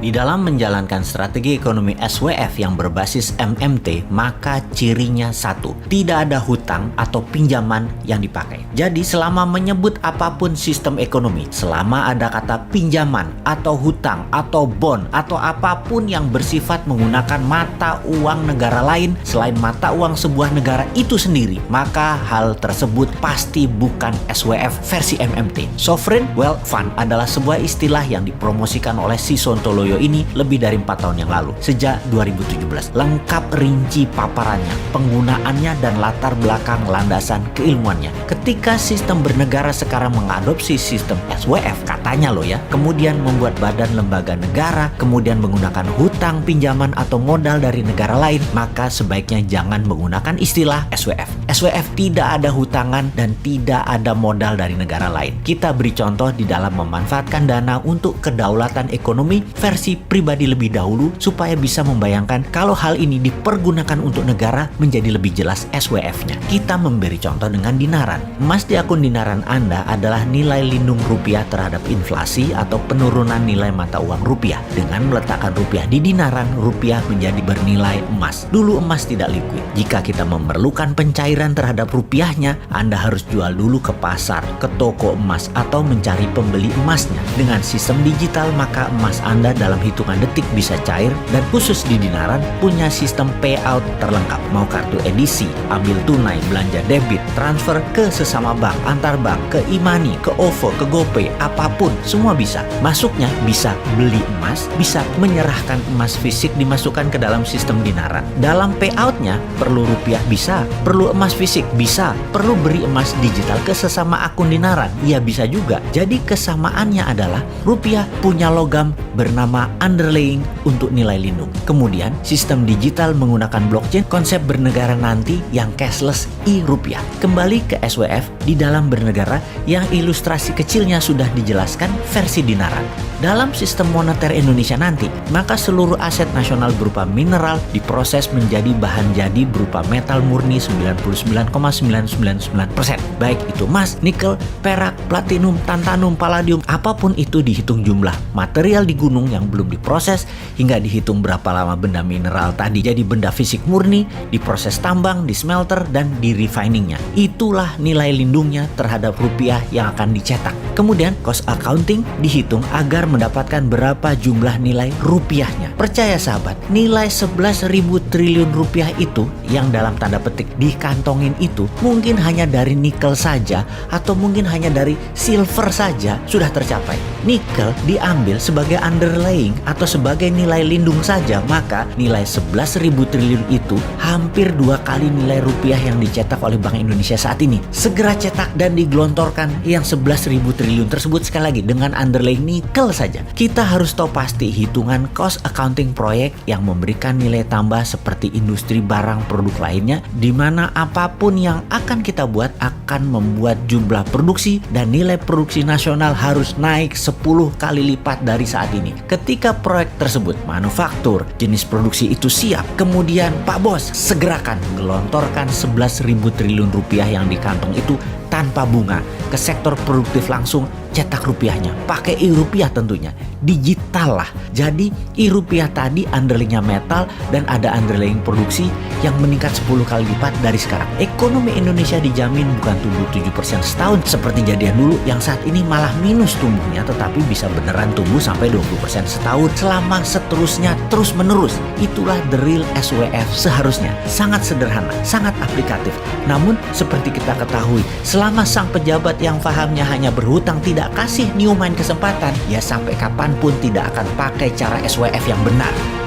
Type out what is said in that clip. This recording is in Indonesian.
Di dalam menjalankan strategi ekonomi SWF yang berbasis MMT, maka cirinya satu, tidak ada hutang atau pinjaman yang dipakai. Jadi selama menyebut apapun sistem ekonomi, selama ada kata pinjaman atau hutang atau bond atau apapun yang bersifat menggunakan mata uang negara lain selain mata uang sebuah negara itu sendiri, maka hal tersebut pasti bukan SWF versi MMT. Sovereign Wealth Fund adalah sebuah istilah yang dipromosikan oleh si Sontoloyo ini lebih dari 4 tahun yang lalu, sejak 2017. Lengkap rinci paparannya, penggunaannya, dan latar belakang landasan keilmuannya. Ketika sistem bernegara sekarang mengadopsi sistem SWF, katanya loh ya, kemudian membuat badan lembaga negara, kemudian menggunakan hutang, pinjaman, atau modal dari negara lain, maka sebaiknya jangan menggunakan istilah SWF. SWF tidak ada hutangan dan tidak ada modal dari negara lain. Kita beri contoh di dalam memanfaatkan dana untuk kedaulatan ekonomi versi pribadi lebih dahulu supaya bisa membayangkan kalau hal ini dipergunakan untuk negara menjadi lebih jelas SWF-nya. Kita memberi contoh dengan dinaran. Emas di akun dinaran Anda adalah nilai lindung rupiah terhadap inflasi atau penurunan nilai mata uang rupiah. Dengan meletakkan rupiah di dinaran, rupiah menjadi bernilai emas. Dulu emas tidak liquid. Jika kita memerlukan pencairan terhadap rupiahnya, Anda harus jual dulu ke pasar, ke toko emas, atau mencari pembeli emasnya. Dengan sistem digital, maka emas Anda dalam hitungan detik bisa cair, dan khusus di dinaran punya sistem payout terlengkap. Mau kartu edisi, ambil tunai, belanja debit, transfer ke sesama bank, antar bank, ke e-money, ke OVO, ke GoPay, apapun, semua bisa. Masuknya bisa beli emas, bisa menyerahkan emas fisik dimasukkan ke dalam sistem dinaran. Dalam payoutnya perlu rupiah bisa, perlu emas fisik bisa, perlu beri emas digital ke sesama akun dinaran, ya bisa juga. Jadi kesamaannya adalah rupiah punya logam bernama underlying untuk nilai lindung. Kemudian sistem digital menggunakan blockchain, konsep bernegara nanti yang cashless e-rupiah. Kembali ke SWF di dalam bernegara yang ilustrasi kecilnya sudah dijelaskan versi dinaran. Dalam sistem moneter Indonesia nanti, maka seluruh aset nasional berupa mineral diproses menjadi bahan jadi berupa metal murni 99,999%. Baik itu emas, nikel, perak, platinum, tantalum, palladium, apapun itu dihitung jumlah material di gunung yang belum diproses hingga dihitung berapa lama benda mineral tadi jadi benda fisik murni, diproses tambang, di smelter, dan di refiningnya. Itulah nilai lindungnya terhadap rupiah yang akan dicetak. Kemudian cost accounting dihitung agar mendapatkan berapa jumlah nilai rupiahnya. Percaya sahabat, nilai 11.000 triliun rupiah itu yang dalam tanda petik dikantongin itu mungkin hanya dari nikel saja atau mungkin hanya dari silver saja sudah tercapai. Nikel diambil sebagai underlying atau sebagai nilai lindung saja, maka nilai 11.000 triliun itu hampir 2 kali nilai rupiah yang dicetak oleh Bank Indonesia saat ini. Segera cetak dan digelontorkan yang 11.000 triliun tersebut sekali lagi dengan underlying nikel saja. Kita harus tahu pasti hitungan cost accounting proyek yang memberikan nilai tambah seperti industri barang produk lainnya, di mana apapun yang akan kita buat akan membuat jumlah produksi dan nilai produksi nasional harus naik 10 kali lipat dari saat ini. Ketika proyek tersebut manufaktur, jenis produksi itu siap, kemudian Pak Bos segerakan gelontorkan 11.000 triliun rupiah yang di kantong itu tanpa bunga ke sektor produktif langsung, cetak rupiahnya pakai e-rupiah tentunya, digital lah. Jadi e-rupiah tadi underlyingnya metal dan ada underlying produksi yang meningkat 10 kali lipat dari sekarang. Ekonomi Indonesia dijamin bukan tumbuh 7% setahun seperti jadian dulu yang saat ini malah minus tumbuhnya, tetapi bisa beneran tumbuh sampai 20% setahun selama seterusnya terus menerus. Itulah the real SWF seharusnya. Sangat sederhana, sangat aplikatif. Namun seperti kita ketahui, selama sang pejabat yang fahamnya hanya berhutang tidak kasih Newman kesempatan, ya sampai kapanpun tidak akan pakai cara SWF yang benar.